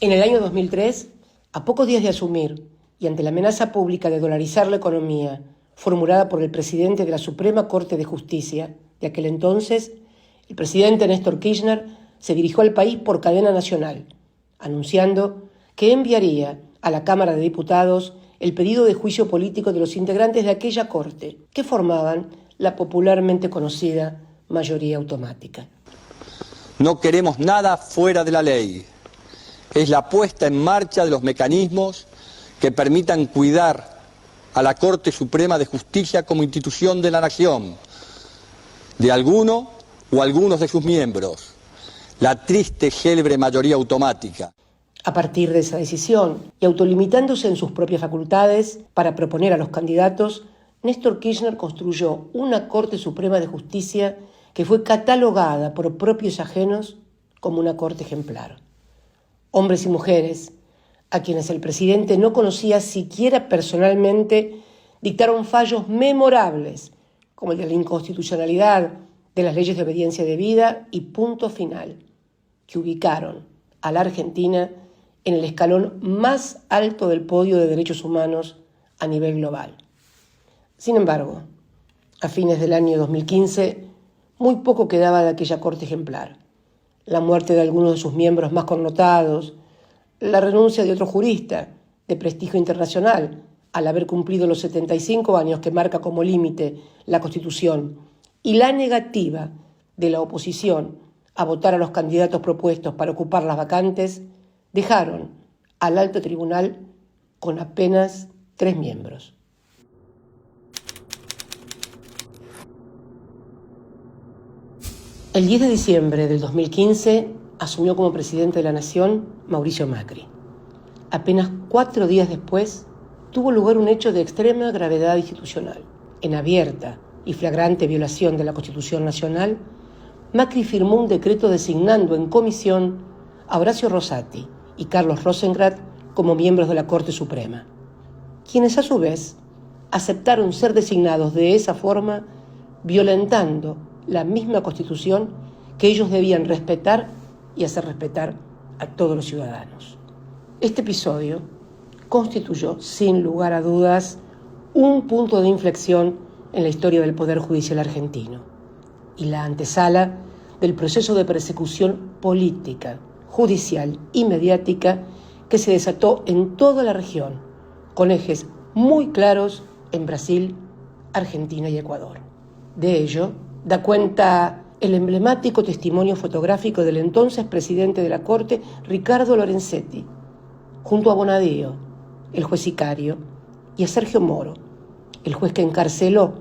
En el año 2003, a pocos días de asumir y ante la amenaza pública de dolarizar la economía formulada por el presidente de la Suprema Corte de Justicia de aquel entonces, el presidente Néstor Kirchner se dirigió al país por cadena nacional, anunciando que enviaría a la Cámara de Diputados el pedido de juicio político de los integrantes de aquella Corte, que formaban la popularmente conocida mayoría automática. No queremos nada fuera de la ley. Es la puesta en marcha de los mecanismos que permitan cuidar a la Corte Suprema de Justicia como institución de la nación, de alguno o algunos de sus miembros, la triste célebre mayoría automática. A partir de esa decisión y autolimitándose en sus propias facultades para proponer a los candidatos, Néstor Kirchner construyó una Corte Suprema de Justicia que fue catalogada por propios y ajenos como una corte ejemplar. Hombres y mujeres, a quienes el presidente no conocía siquiera personalmente, dictaron fallos memorables, como el de la inconstitucionalidad de las leyes de obediencia debida y punto final, que ubicaron a la Argentina en el escalón más alto del podio de derechos humanos a nivel global. Sin embargo, a fines del año 2015, muy poco quedaba de aquella corte ejemplar. La muerte de algunos de sus miembros más connotados, la renuncia de otro jurista de prestigio internacional al haber cumplido los 75 años que marca como límite la Constitución y la negativa de la oposición a votar a los candidatos propuestos para ocupar las vacantes, dejaron al alto tribunal con apenas 3 miembros. El 10 de diciembre del 2015 asumió como presidente de la Nación Mauricio Macri. Apenas 4 días después tuvo lugar un hecho de extrema gravedad institucional. En abierta y flagrante violación de la Constitución Nacional, Macri firmó un decreto designando en comisión a Horacio Rosati y Carlos Rosengrad como miembros de la Corte Suprema, quienes a su vez aceptaron ser designados de esa forma, violentando la misma Constitución que ellos debían respetar y hacer respetar a todos los ciudadanos. Este episodio constituyó, sin lugar a dudas, un punto de inflexión en la historia del Poder Judicial argentino y la antesala del proceso de persecución política, judicial y mediática que se desató en toda la región, con ejes muy claros en Brasil, Argentina y Ecuador. De ello da cuenta el emblemático testimonio fotográfico del entonces presidente de la Corte, Ricardo Lorenzetti, junto a Bonadío, el juez sicario, y a Sergio Moro, el juez que encarceló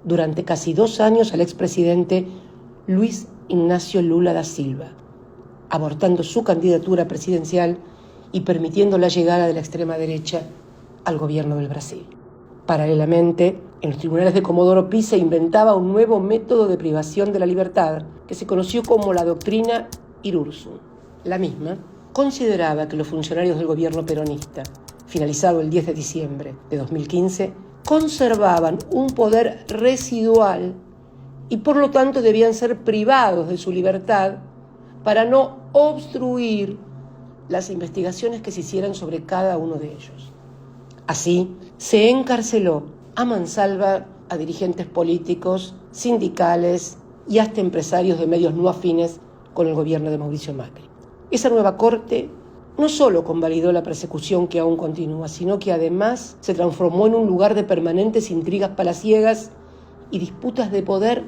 durante casi 2 años al expresidente Luis Ignacio Lula da Silva, abortando su candidatura presidencial y permitiendo la llegada de la extrema derecha al gobierno del Brasil. Paralelamente, en los tribunales de Comodoro Pi se inventaba un nuevo método de privación de la libertad que se conoció como la doctrina Irurzun. La misma consideraba que los funcionarios del gobierno peronista, finalizado el 10 de diciembre de 2015, conservaban un poder residual y por lo tanto debían ser privados de su libertad para no obstruir las investigaciones que se hicieran sobre cada uno de ellos. Así, se encarceló a mansalva a dirigentes políticos, sindicales y hasta empresarios de medios no afines con el gobierno de Mauricio Macri. Esa nueva corte no solo convalidó la persecución que aún continúa, sino que además se transformó en un lugar de permanentes intrigas palaciegas y disputas de poder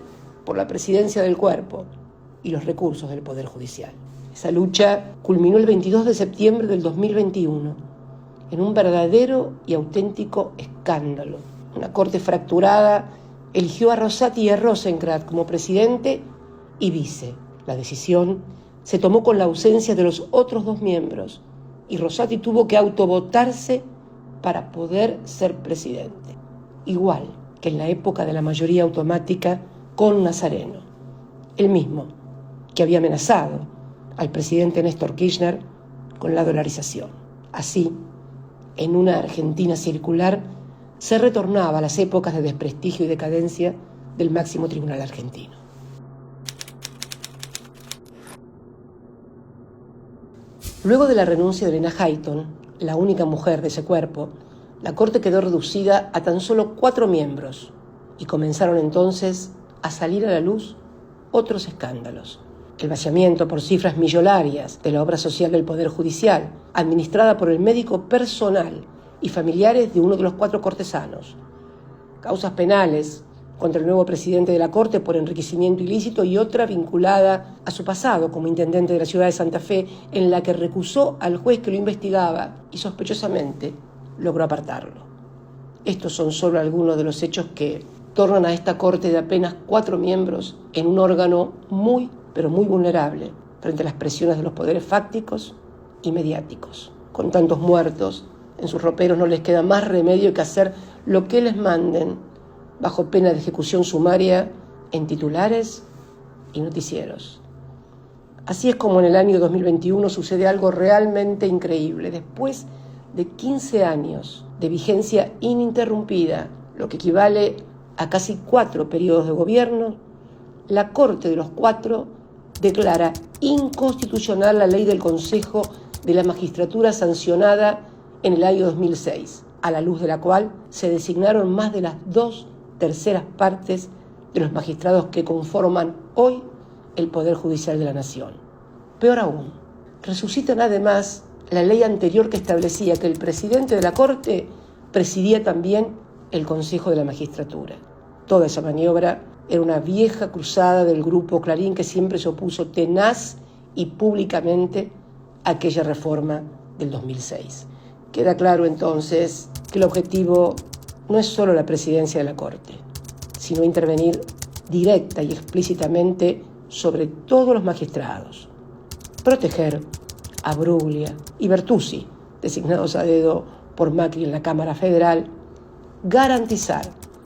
por la presidencia del cuerpo y los recursos del Poder Judicial. Esa lucha culminó el 22 de septiembre del 2021 en un verdadero y auténtico escándalo. Una corte fracturada eligió a Rosati y a Rosengrad como presidente y vice. La decisión se tomó con la ausencia de los otros 2 miembros y Rosati tuvo que autovotarse para poder ser presidente. Igual que en la época de la mayoría automática con Nazareno, el mismo que había amenazado al presidente Néstor Kirchner con la dolarización. Así, en una Argentina circular, se retornaba a las épocas de desprestigio y decadencia del máximo tribunal argentino. Luego de la renuncia de Elena Hayton, la única mujer de ese cuerpo, la Corte quedó reducida a tan solo 4 miembros y comenzaron entonces a salir a la luz otros escándalos. El vaciamiento por cifras millonarias de la obra social del Poder Judicial, administrada por el médico personal y familiares de uno de los 4 cortesanos. Causas penales contra el nuevo presidente de la Corte por enriquecimiento ilícito y otra vinculada a su pasado como intendente de la ciudad de Santa Fe, en la que recusó al juez que lo investigaba y sospechosamente logró apartarlo. Estos son solo algunos de los hechos que tornan a esta Corte de apenas 4 miembros en un órgano muy, pero muy vulnerable frente a las presiones de los poderes fácticos y mediáticos. Con tantos muertos en sus roperos no les queda más remedio que hacer lo que les manden, bajo pena de ejecución sumaria en titulares y noticieros. Así es como en el año 2021 sucede algo realmente increíble. Después de 15 años de vigencia ininterrumpida, lo que equivale a casi 4 periodos de gobierno, la Corte de los 4 declara inconstitucional la ley del Consejo de la Magistratura sancionada en el año 2006, a la luz de la cual se designaron más de las 2/3 partes de los magistrados que conforman hoy el Poder Judicial de la Nación. Peor aún, resucitan además la ley anterior que establecía que el presidente de la Corte presidía también el Consejo de la Magistratura. Toda esa maniobra era una vieja cruzada del Grupo Clarín que siempre se opuso tenaz y públicamente a aquella reforma del 2006. Queda claro entonces que el objetivo no es solo la presidencia de la Corte, sino intervenir directa y explícitamente sobre todos los magistrados, proteger a Bruglia y Bertuzzi, designados a dedo por Macri en la Cámara Federal, garantizar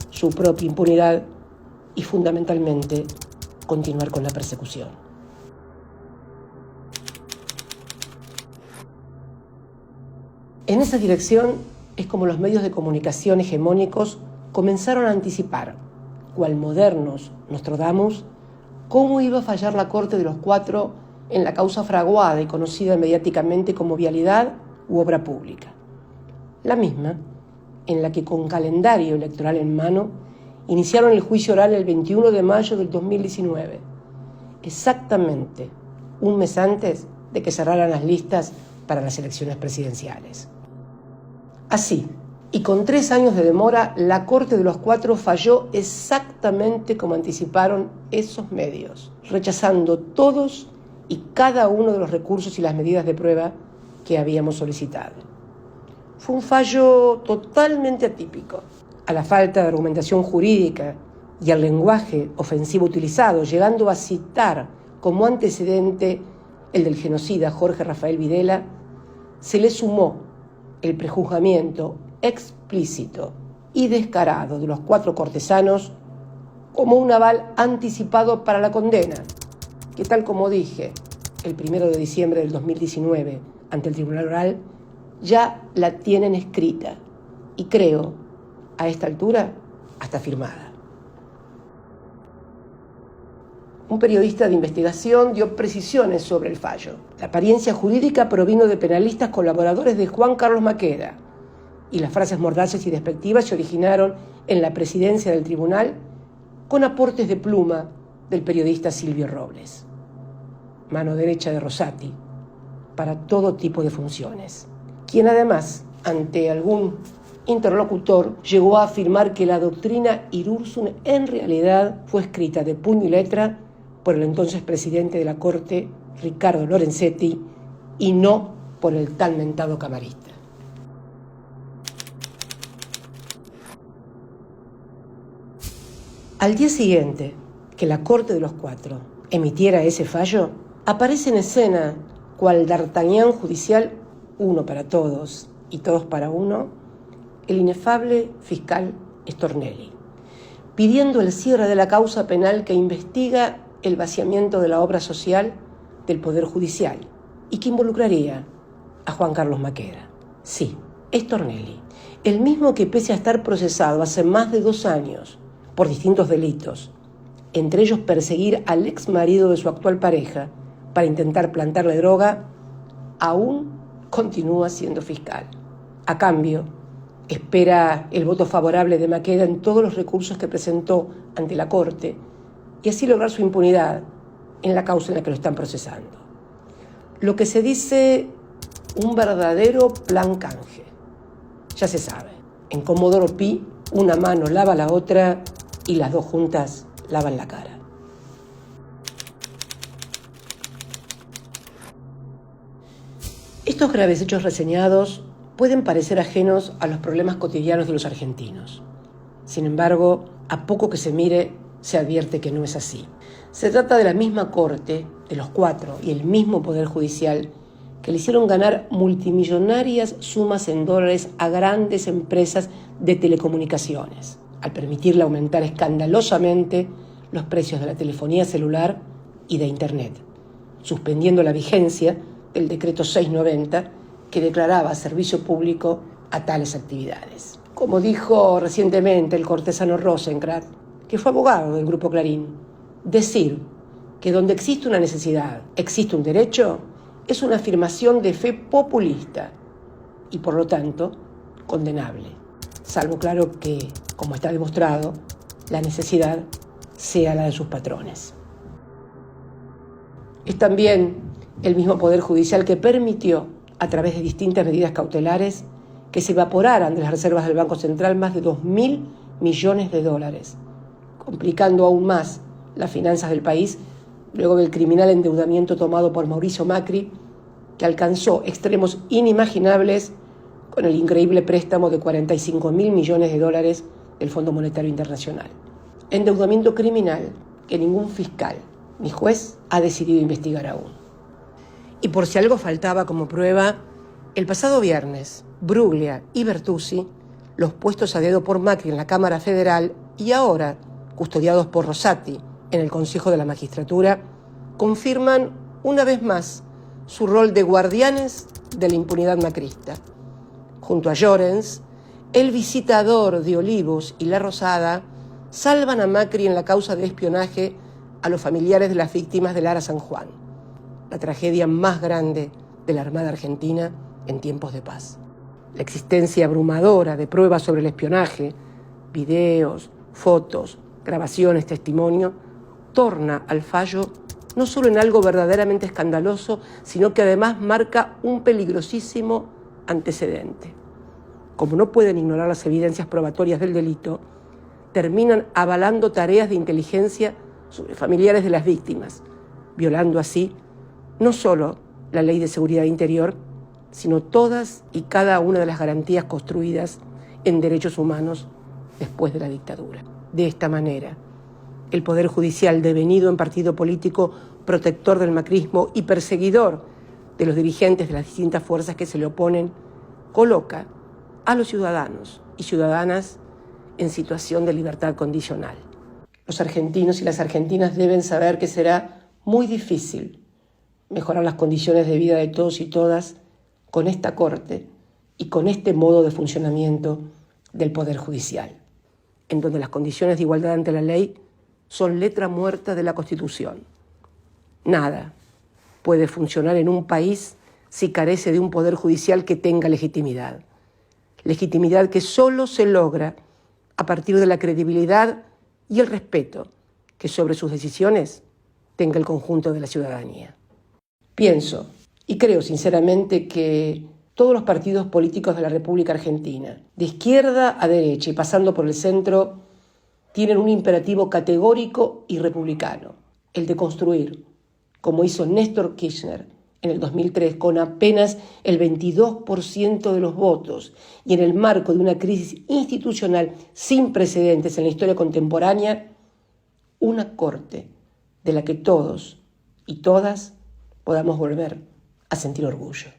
su propia impunidad y fundamentalmente continuar con la persecución. En esa dirección es como los medios de comunicación hegemónicos comenzaron a anticipar, cual modernos Nostradamus, cómo iba a fallar la Corte de los 4 en la causa fraguada y conocida mediáticamente como vialidad u obra pública. La misma en la que con calendario electoral en mano iniciaron el juicio oral el 21 de mayo del 2019, exactamente un mes antes de que cerraran las listas para las elecciones presidenciales. Así, y con 3 años de demora, la Corte de los 4 falló exactamente como anticiparon esos medios, rechazando todos y cada uno de los recursos y las medidas de prueba que habíamos solicitado. Fue un fallo totalmente atípico. A la falta de argumentación jurídica y al lenguaje ofensivo utilizado, llegando a citar como antecedente el del genocida Jorge Rafael Videla, se le sumó el prejuzgamiento explícito y descarado de los 4 cortesanos como un aval anticipado para la condena, que tal como dije el 1 de diciembre del 2019 ante el Tribunal Oral, ya la tienen escrita y creo, a esta altura, hasta firmada. Un periodista de investigación dio precisiones sobre el fallo. La apariencia jurídica provino de penalistas colaboradores de Juan Carlos Maqueda y las frases mordaces y despectivas se originaron en la presidencia del tribunal con aportes de pluma del periodista Silvio Robles, mano derecha de Rosati, para todo tipo de funciones, quien además, ante algún interlocutor, llegó a afirmar que la doctrina Irurzun en realidad fue escrita de puño y letra por el entonces presidente de la Corte, Ricardo Lorenzetti, y no por el tal mentado camarista. Al día siguiente que la Corte de los 4 emitiera ese fallo, aparece en escena, cual D'Artagnan judicial, uno para todos y todos para uno, el inefable fiscal Stornelli, pidiendo el cierre de la causa penal que investiga el vaciamiento de la obra social del Poder Judicial y que involucraría a Juan Carlos Maqueda. Sí, Stornelli, el mismo que pese a estar procesado hace más de 2 años por distintos delitos, entre ellos perseguir al ex marido de su actual pareja para intentar plantarle droga, aún continúa siendo fiscal. A cambio, espera el voto favorable de Maqueda en todos los recursos que presentó ante la Corte y así lograr su impunidad en la causa en la que lo están procesando. Lo que se dice un verdadero plan canje. Ya se sabe, en Comodoro Pi una mano lava la otra y las dos juntas lavan la cara. Estos graves hechos reseñados pueden parecer ajenos a los problemas cotidianos de los argentinos. Sin embargo, a poco que se mire, se advierte que no es así. Se trata de la misma Corte, de los cuatro, y el mismo Poder Judicial, que le hicieron ganar multimillonarias sumas en dólares a grandes empresas de telecomunicaciones, al permitirle aumentar escandalosamente los precios de la telefonía celular y de Internet, suspendiendo la vigencia del decreto 690 que declaraba servicio público a tales actividades. Como dijo recientemente el cortesano Rosenkrantz, que fue abogado del Grupo Clarín, decir que donde existe una necesidad, existe un derecho, es una afirmación de fe populista y, por lo tanto, condenable. Salvo, claro, que, como está demostrado, la necesidad sea la de sus patrones. Es también el mismo Poder Judicial que permitió, a través de distintas medidas cautelares, que se evaporaran de las reservas del Banco Central más de 2.000 millones de dólares, complicando aún más las finanzas del país luego del criminal endeudamiento tomado por Mauricio Macri, que alcanzó extremos inimaginables con el increíble préstamo de 45.000 millones de dólares del Fondo Monetario Internacional. Endeudamiento criminal que ningún fiscal ni juez ha decidido investigar aún. Y por si algo faltaba como prueba, el pasado viernes, Bruglia y Bertuzzi, los puestos a dedo por Macri en la Cámara Federal y ahora custodiados por Rosati en el Consejo de la Magistratura, confirman una vez más su rol de guardianes de la impunidad macrista. Junto a Llorens, el visitador de Olivos y La Rosada salvan a Macri en la causa de espionaje a los familiares de las víctimas del Ara San Juan, la tragedia más grande de la Armada Argentina en tiempos de paz. La existencia abrumadora de pruebas sobre el espionaje, videos, fotos, grabaciones, testimonio, torna al fallo no solo en algo verdaderamente escandaloso, sino que además marca un peligrosísimo antecedente. Como no pueden ignorar las evidencias probatorias del delito, terminan avalando tareas de inteligencia sobre familiares de las víctimas, violando así no solo la Ley de Seguridad Interior, sino todas y cada una de las garantías construidas en derechos humanos después de la dictadura. De esta manera, el Poder Judicial, devenido en partido político protector del macrismo y perseguidor de los dirigentes de las distintas fuerzas que se le oponen, coloca a los ciudadanos y ciudadanas en situación de libertad condicional. Los argentinos y las argentinas deben saber que será muy difícil mejorar las condiciones de vida de todos y todas con esta Corte y con este modo de funcionamiento del Poder Judicial, en donde las condiciones de igualdad ante la ley son letra muerta de la Constitución. Nada puede funcionar en un país si carece de un Poder Judicial que tenga legitimidad. Legitimidad que solo se logra a partir de la credibilidad y el respeto que sobre sus decisiones tenga el conjunto de la ciudadanía. Pienso y creo sinceramente que todos los partidos políticos de la República Argentina, de izquierda a derecha y pasando por el centro, tienen un imperativo categórico y republicano, el de construir, como hizo Néstor Kirchner en el 2003, con apenas el 22% de los votos y en el marco de una crisis institucional sin precedentes en la historia contemporánea, una Corte de la que todos y todas podamos volver a sentir orgullo.